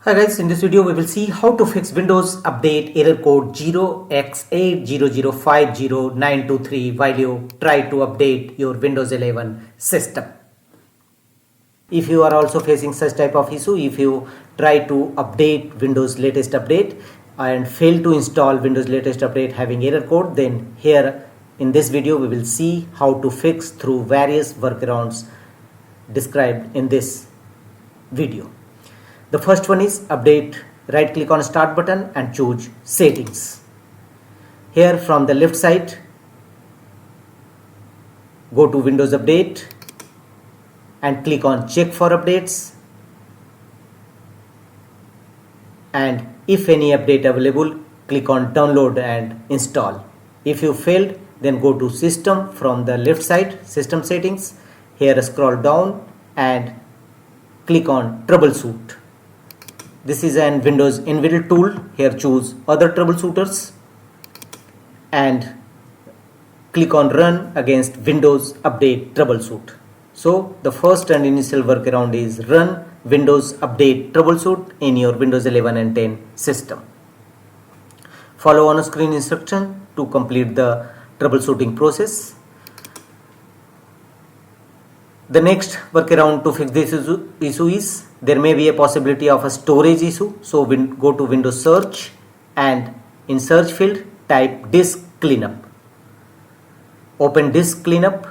Hi guys, in this video we will see how to fix Windows Update error code 0x800F0923 while you try to update your Windows 11 system. If you are also facing such type of issue, if you try to update Windows latest update and fail to install Windows latest update having error code, then here in this video we will see how to fix through various workarounds described in this video. The first one is update. Right click on start button and choose settings. Here from the left side, go to Windows Update and click on check for updates, and if any update available, click on download and install. If you failed, then go to system from the left side, system settings. Here scroll down and click on troubleshoot. This is an Windows inbuilt tool. Here choose other troubleshooters and click on run against Windows Update troubleshoot. So the first and initial workaround is run Windows Update troubleshoot in your Windows 11 and 10 system. Follow on screen instruction to complete the troubleshooting process. The next workaround to fix this issue is there may be a possibility of a storage issue. So go to Windows search and in search field type disk cleanup. Open disk cleanup.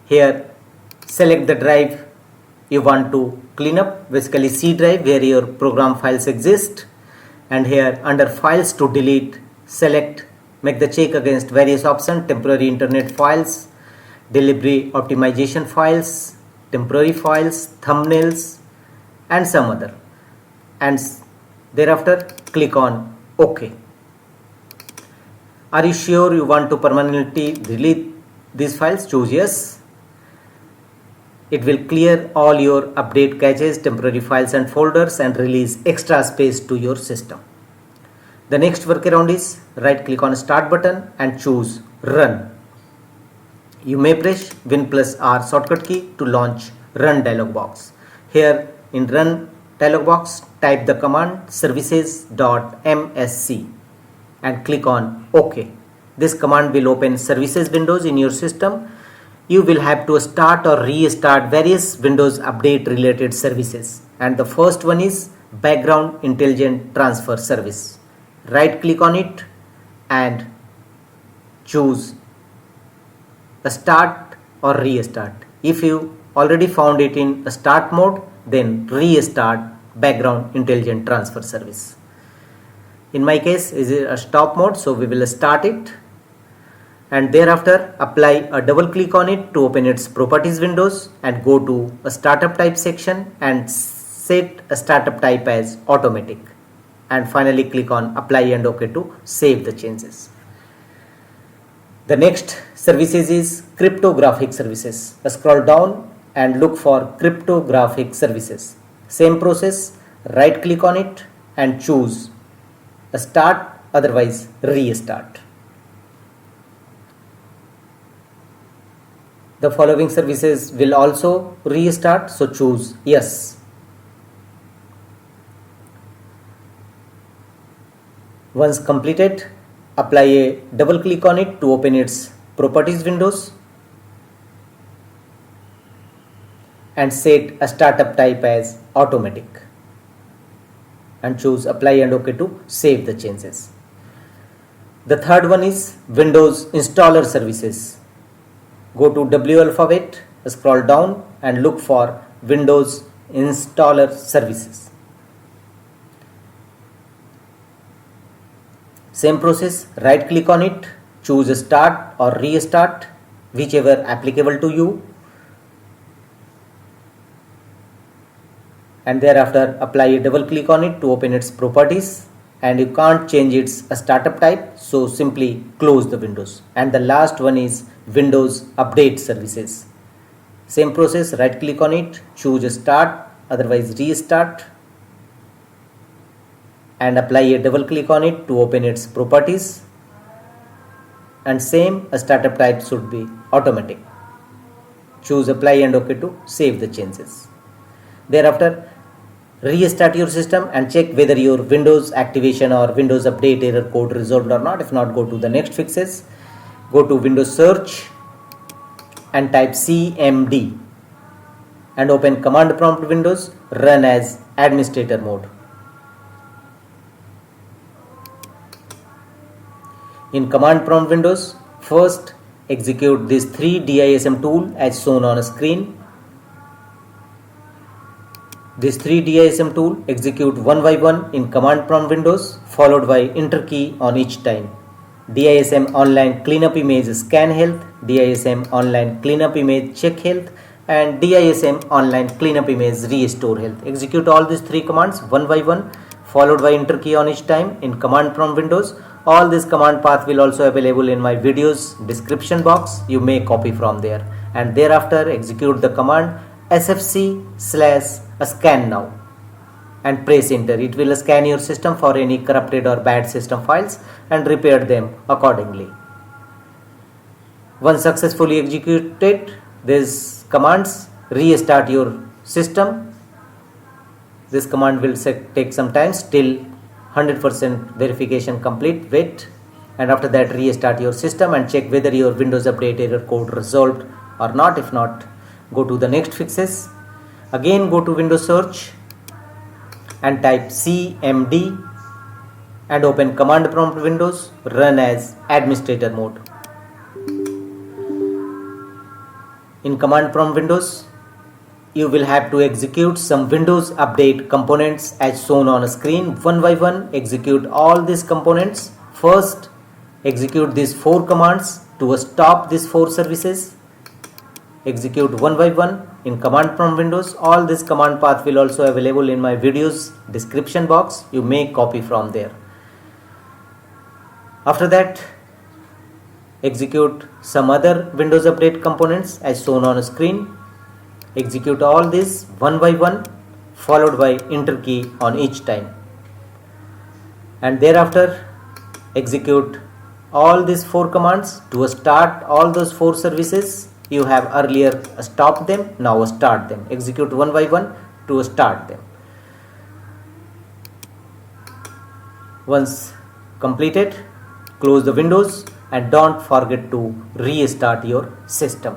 Here select the drive you want to clean up, basically C drive where your program files exist, and here under files to delete make the check against various options: temporary internet files, delivery optimization files, temporary files, thumbnails and some other, and thereafter click on OK. Are you sure you want to permanently delete these files? Choose yes. It will clear all your update caches, temporary files and folders and release extra space to your system. The next workaround is right click on start button and choose run. You may press Win plus R shortcut key to launch run dialog box. Here in run dialog box type the command services.msc and click on OK. This command will open services windows in your system. You will have to start or restart various Windows update related services, and the first one is background intelligent transfer service. Right click on it and choose a start or restart. If you already found it in a start mode, then restart background intelligent transfer service. In my case is a stop mode, so we will start it, and thereafter apply a double click on it to open its properties windows and go to a startup type section and set a startup type as automatic, and finally click on apply and OK to save the changes. The next services is cryptographic services. Scroll down and look for cryptographic services. Same process, right click on it and choose a start, otherwise restart. The following services will also restart, so choose yes. Once completed, apply a double click on it to open its properties windows and set a startup type as automatic and choose apply and OK to save the changes. The third one is Windows installer services. Go to W alphabet, scroll down and look for Windows installer services. Same process, right click on it, choose start or restart, whichever applicable to you, and thereafter apply a double click on it to open its properties, and you can't change its startup type, so simply close the windows. And the last one is Windows update services. Same process, right click on it, choose start, otherwise restart, and apply a double click on it to open its properties, and same a startup type should be automatic. Choose apply and OK to save the changes. Thereafter Restart your system and check whether your Windows activation or Windows update error code resolved or not. If not, go to the next fixes. Go to Windows search and type cmd and open command prompt Windows, run as administrator mode. In command prompt Windows, first execute this 3 DISM tool as shown on a screen. This 3 DISM tool execute one by one in command prompt Windows, followed by enter key on each time. DISM online cleanup image scan health, DISM online cleanup image check health, and DISM online cleanup image restore health. Execute all these 3 commands one by one, followed by enter key on each time in command prompt Windows. All this command path will also available in my videos description box. You may copy from there, and thereafter execute the command SFC/scan now and press enter. It will scan your system for any corrupted or bad system files and repair them accordingly. Once successfully executed these commands, restart your system. This command will take some time, still 100% verification complete. Wait, and after that restart your system and check whether your Windows update error code resolved or not. If not, go to the next fixes. Again go to Windows search and type cmd and open command prompt Windows, run as administrator mode. In command prompt Windows, you will have to execute some Windows update components as shown on a screen. One by one execute all these components. First execute these 4 commands to stop these 4 services. Execute one by one in command prompt Windows. All this command path will also available in my videos description box. You may copy from there. After that, execute some other Windows update components as shown on a screen. Execute all this one by one, followed by enter key on each time, and thereafter execute all these 4 commands to start all those 4 services. You have earlier stopped them, now start them. Execute one by one to start them. Once completed, close the windows and don't forget to restart your system.